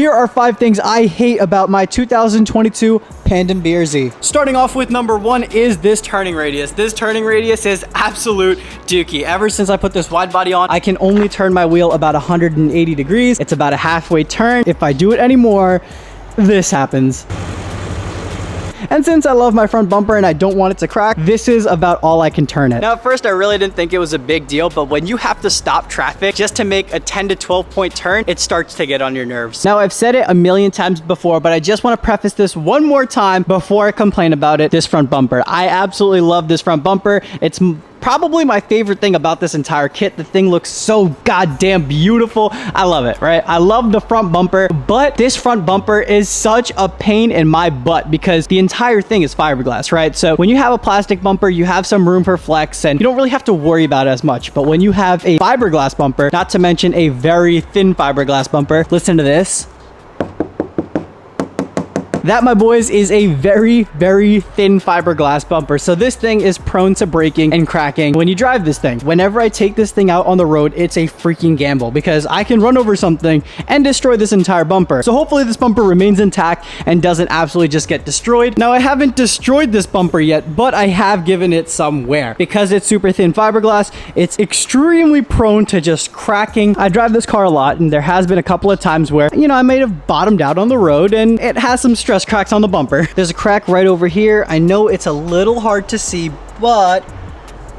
Here are 5 things I hate about my 2022 Pandem BRZ. Starting off with number 1 is this turning radius. This turning radius is absolute dookie. Ever since I put this wide body on, I can only turn my wheel about 180 degrees. It's about a halfway turn. If I do it anymore, this happens. And since I love my front bumper and I don't want it to crack, this is about all I can turn it. Now, at first, I really didn't think it was a big deal, but when you have to stop traffic just to make a 10 to 12 point turn, it starts to get on your nerves. Now, I've said it a million times before, but I just want to preface this one more time before I complain about it. This front bumper. I absolutely love this front bumper. It's probably my favorite thing about this entire kit. The thing looks so goddamn beautiful. I love it, right? I love the front bumper, but this front bumper is such a pain in my butt because the entire thing is fiberglass, right? So when you have a plastic bumper, you have some room for flex and you don't really have to worry about it as much. But when you have a fiberglass bumper, not to mention a very thin fiberglass bumper, listen to this. That, my boys, is a very, very thin fiberglass bumper. So this thing is prone to breaking and cracking when you drive this thing. Whenever I take this thing out on the road, it's a freaking gamble because I can run over something and destroy this entire bumper. So hopefully this bumper remains intact and doesn't absolutely just get destroyed. Now, I haven't destroyed this bumper yet, but I have given it some wear. Because it's super thin fiberglass, it's extremely prone to just cracking. I drive this car a lot and there has been a couple of times where, you know, I may have bottomed out on the road and it has some stress cracks on the bumper. There's a crack right over here. I know it's a little hard to see, but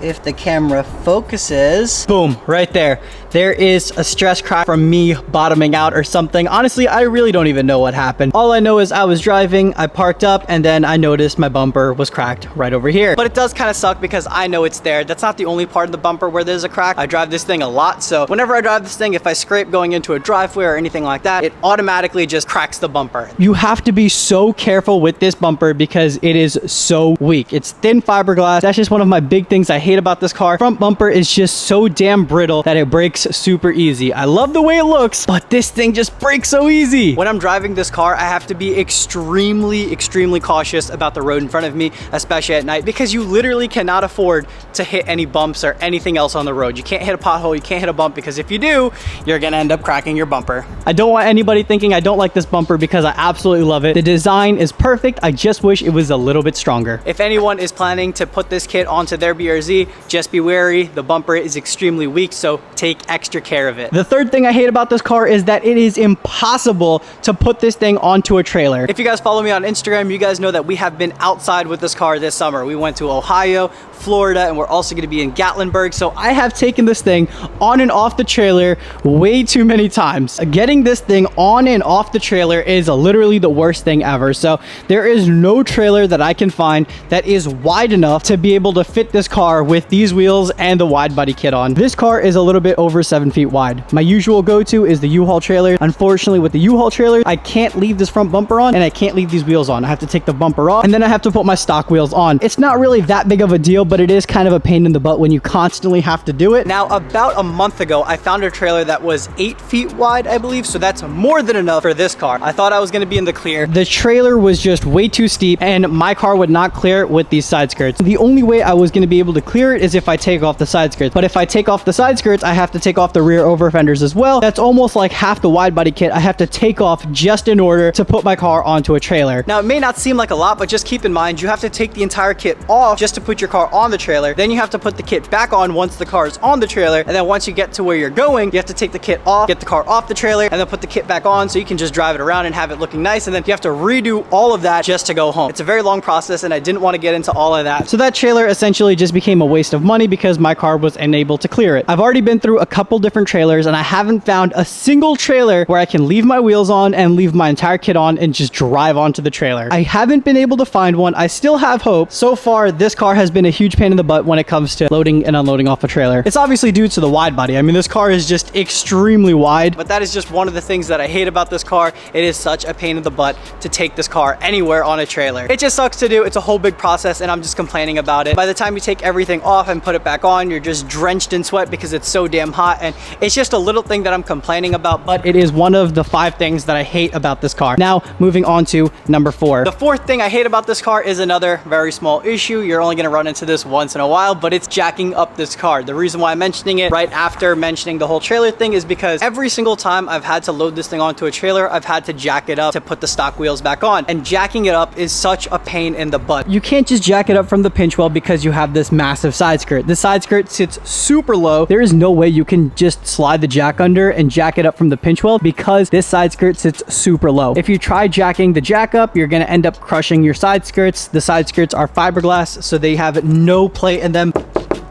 if the camera focuses, boom, right there. There is a stress crack from me bottoming out or something. Honestly, I really don't even know what happened. All I know is I was driving, I parked up, and then I noticed my bumper was cracked right over here. But it does kind of suck because I know it's there. That's not the only part of the bumper where there's a crack. I drive this thing a lot, so whenever I drive this thing, if I scrape going into a driveway or anything like that, it automatically just cracks the bumper. You have to be so careful with this bumper because it is so weak. It's thin fiberglass. That's just one of my big things I hate about this car. Front bumper is just so damn brittle that it breaks super easy. I love the way it looks, but this thing just breaks so easy. When I'm driving this car, I have to be extremely cautious about the road in front of me, especially at night, because you literally cannot afford to hit any bumps or anything else on the road. You can't hit a pothole, you can't hit a bump, because if you do, you're gonna end up cracking your bumper. I don't want anybody thinking I don't like this bumper because I absolutely love it. The design is perfect. I just wish it was a little bit stronger. If anyone is planning to put this kit onto their BRZ, just be wary. The bumper is extremely weak, so take extra care of it. The third thing I hate about this car is that it is impossible to put this thing onto a trailer. If you guys follow me on Instagram, you guys know that we have been outside with this car this summer. We went to Ohio, Florida, and we're also going to be in Gatlinburg. So I have taken this thing on and off the trailer way too many times. Getting this thing on and off the trailer is literally the worst thing ever. So there is no trailer that I can find that is wide enough to be able to fit this car with these wheels and the wide body kit on. This car is a little bit over 7 feet wide. My usual go-to is the U-Haul trailer. Unfortunately, with the U-Haul trailer, I can't leave this front bumper on and I can't leave these wheels on. I have to take the bumper off and then I have to put my stock wheels on. It's not really that big of a deal, but it is kind of a pain in the butt when you constantly have to do it. Now, about a month ago, I found a trailer that was 8 feet wide, I believe, so that's more than enough for this car. I thought I was going to be in the clear. The trailer was just way too steep and my car would not clear it with these side skirts. The only way I was going to be able to clear it is if I take off the side skirts. But if I take off the side skirts, I have to take off the rear over fenders as well. That's almost like half the wide body kit I have to take off just in order to put my car onto a trailer. Now, it may not seem like a lot, but just keep in mind, you have to take the entire kit off just to put your car on the trailer. Then you have to put the kit back on once the car is on the trailer. And then once you get to where you're going, you have to take the kit off, get the car off the trailer, and then put the kit back on so you can just drive it around and have it looking nice. And then you have to redo all of that just to go home. It's a very long process and I didn't want to get into all of that. So that trailer essentially just became a waste of money because my car was unable to clear it. I've already been through a couple different trailers and I haven't found a single trailer where I can leave my wheels on and leave my entire kit on and just drive onto the trailer. I haven't been able to find one. I still have hope. So far, this car has been a huge pain in the butt when it comes to loading and unloading off a trailer. It's obviously due to the wide body. I mean, this car is just extremely wide, but that is just one of the things that I hate about this car. It is such a pain in the butt to take this car anywhere on a trailer. It just sucks to do. It's a whole big process and I'm just complaining about it. By the time you take everything everything off and put it back on, you're just drenched in sweat because it's so damn hot. And it's just a little thing that I'm complaining about, but it is one of the 5 things that I hate about this car. Now, moving on to number 4. The 4th thing I hate about this car is another very small issue. You're only gonna run into this once in a while, but it's jacking up this car. The reason why I'm mentioning it right after mentioning the whole trailer thing is because every single time I've had to load this thing onto a trailer, I've had to jack it up to put the stock wheels back on. And jacking it up is such a pain in the butt. You can't just jack it up from the pinch weld because you have this massive side skirt. The side skirt sits super low. There is no way you can just slide the jack under and jack it up from the pinch weld because this side skirt sits super low. If you try jacking the jack up, you're gonna end up crushing your side skirts. The side skirts are fiberglass, so they have no play in them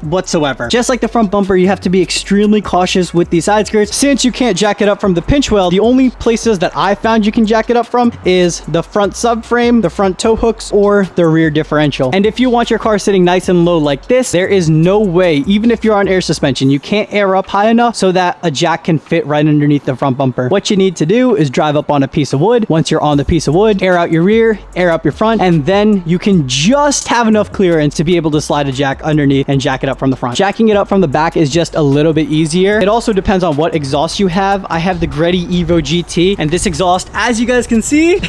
whatsoever. Just like the front bumper, you have to be extremely cautious with these side skirts. Since you can't jack it up from the pinch weld, the only places that I found you can jack it up from is the front subframe, the front tow hooks, or the rear differential. And if you want your car sitting nice and low like this, there is no way, even if you're on air suspension, you can't air up high enough so that a jack can fit right underneath the front bumper. What you need to do is drive up on a piece of wood. Once you're on the piece of wood, air out your rear, air up your front, and then you can just have enough clearance to be able to slide a jack underneath and jack it up from the front. Jacking it up from the back is just a little bit easier. It also depends on what exhaust you have. I have the Greddy Evo GT, and this exhaust, as you guys can see,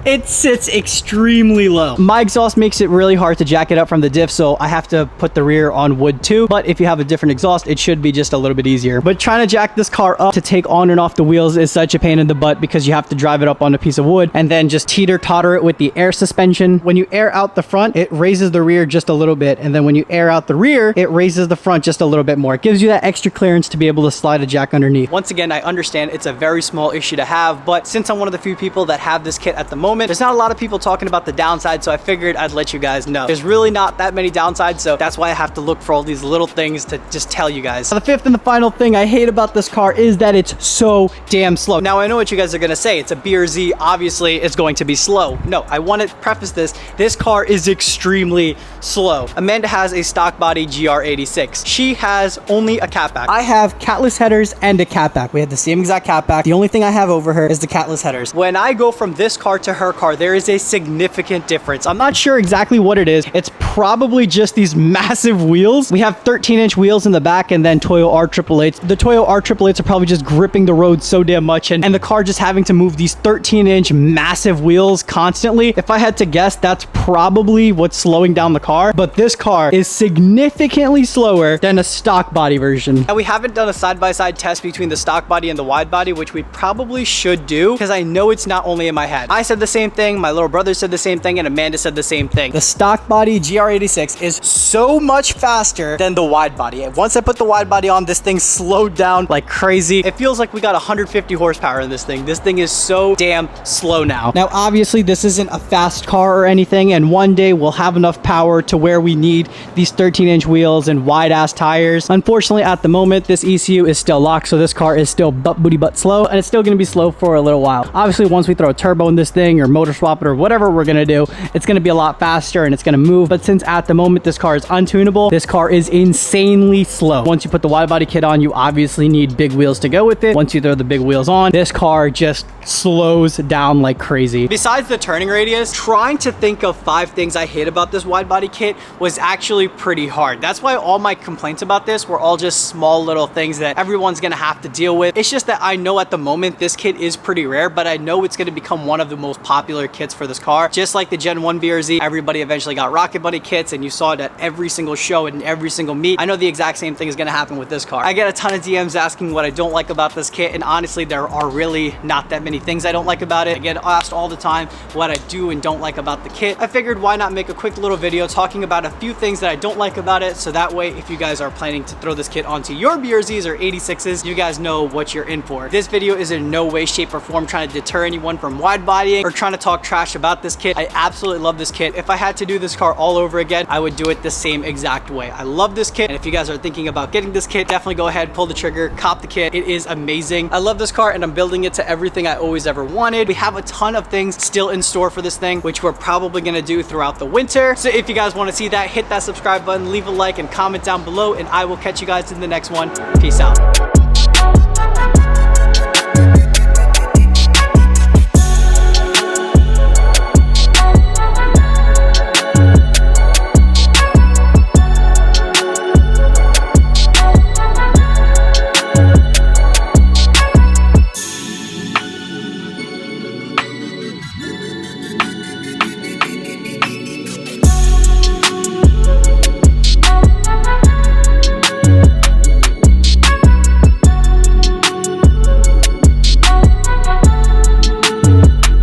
it sits extremely low. My exhaust makes it really hard to jack it up from the diff, so I have to put the rear on wood too. But if you have a different exhaust, it should be just a little bit easier. But trying to jack this car up to take on and off the wheels is such a pain in the butt because you have to drive it up on a piece of wood and then just teeter-totter it with the air suspension. When you air out the front, it raises the rear just a little bit, and then when you air out the rear, it raises the front just a little bit more. It gives you that extra clearance to be able to slide a jack underneath. Once again, I understand it's a very small issue to have, but since I'm one of the few people that have this kit at the moment, there's not a lot of people talking about the downside, so I figured I'd let you guys know. There's really not that many downsides, so that's why I have to look for all these little things to just tell you guys. Now, the 5th and the final thing I hate about this car is that it's so damn slow. Now, I know what you guys are gonna say. It's a BRZ, obviously it's going to be slow. No, I want to preface this. This car is extremely slow. Amanda has a stock body GR86. She has only a catback. I have catless headers and a catback. We have the same exact catback. The only thing I have over her is the catless headers. When I go from this car to her car, there is a significant difference. I'm not sure exactly what it is. It's probably just these massive wheels. We have 13-inch wheels in the back and then Toyo R888s. The Toyo R888s are probably just gripping the road so damn much, and the car just having to move these 13-inch massive wheels constantly. If I had to guess, that's probably what's slowing down the car, but this car is significantly slower than a stock body version. Now, we haven't done a side-by-side test between the stock body and the wide body, which we probably should do because I know it's not only in my head. I said the same thing, my little brother said the same thing, and Amanda said the same thing. The stock body GR86 is so much faster than the wide body. Once I put the wide body on, this thing slowed down like crazy. It feels like we got 150 horsepower in this thing. This thing is so damn slow now. Now, obviously, this isn't a fast car or anything, and one day we'll have enough power to where we need these 13-inch wheels and wide-ass tires. Unfortunately, at the moment, this ECU is still locked, so this car is still butt slow, and it's still gonna be slow for a little while. Obviously, once we throw a turbo in this thing or motor swap it or whatever we're gonna do, it's gonna be a lot faster and it's gonna move. But since at the moment this car is untunable, this car is insanely slow. Once you put the wide body kit on, you obviously need big wheels to go with it. Once you throw the big wheels on, this car just slows down like crazy. Besides the turning radius, trying to think of 5 things I hate about this wide body kit was actually pretty hard. That's why all my complaints about this were all just small little things that everyone's gonna have to deal with. It's just that I know at the moment this kit is pretty rare, but I know it's gonna become one of the most popular kits for this car. Just like the Gen 1 BRZ, everybody eventually got Rocket Buddy kits, and you saw it at every single show and every single meet. I know the exact same thing is gonna happen with this car. I get a ton of DMs asking what I don't like about this kit, and honestly, there are really not that many things I don't like about it. I get asked all the time what I do and don't like about the kit. I figured why not make a quick little video talking about a few things that I don't like about it, so that way if you guys are planning to throw this kit onto your BRZs or 86s, you guys know what you're in for. This video is in no way, shape, or form trying to deter anyone from wide bodying or trying to talk trash about this kit. I absolutely love this kit. If I had to do this car all over again, I would do it the same exact way. I love this kit, and if you guys are thinking about getting this kit, definitely go ahead, pull the trigger, cop the kit. It is amazing. I love this car, and I'm building it to everything I always ever wanted. We have a ton of things still in store for this thing, which we're probably gonna do throughout the winter. So if you guys want to see that, hit that subscribe button, leave a like, and comment down below, and I will catch you guys in the next one. Peace out.